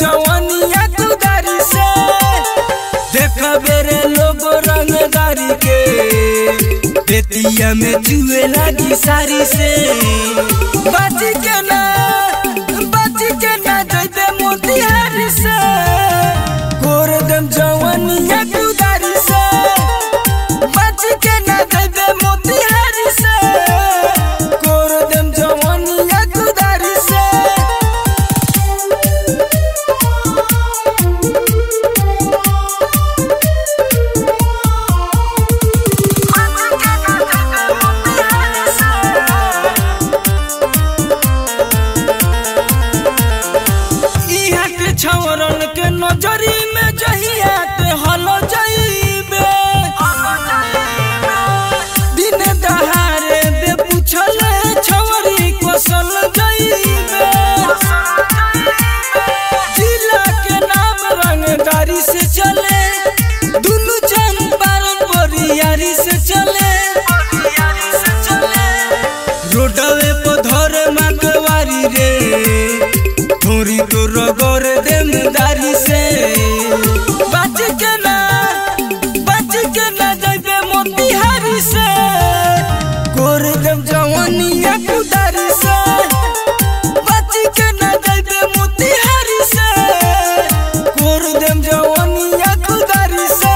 जवानिया कुदारी से देखा बेरे लोग रंगदारी के बेतिया में चुए लगी सारी से बच के ना जैते मोतिहारी से कोर दम जवानिया कुदारी से बच के ना जैते मोतिहारी से कोर दम जवानिया कुदारी से छवरन के नजरी में जहिया ते हलो जाइबे दिन दहारे बे पूछले छवरी कोसल जाइबे जिला के नाम रंगदारी से चले दुनु चंपारण बोरियारी से चले रोडवे पर धर माकवारी रे थोड़ी तो रगोर देमदारी से बच के ना जाइबे मोतिहारी से कोर दम जवानिया कुदारी से बच के ना जाइबे मोतिहारी से कोर दम जवानिया कुदारी से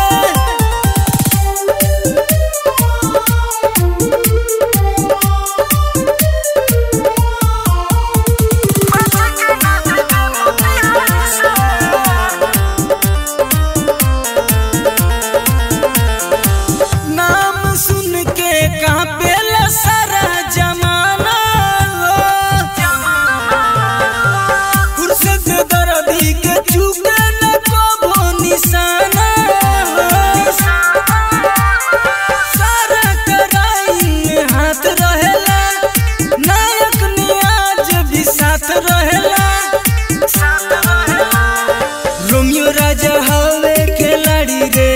रोमियो राजा हवे खिलाड़ी रे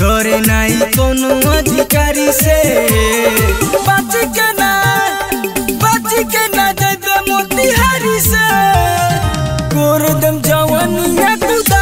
डरे नाई कोनो अधिकारी से बच के ना जाइबे मोतिहारी से कोर दम जवानिया कुदारी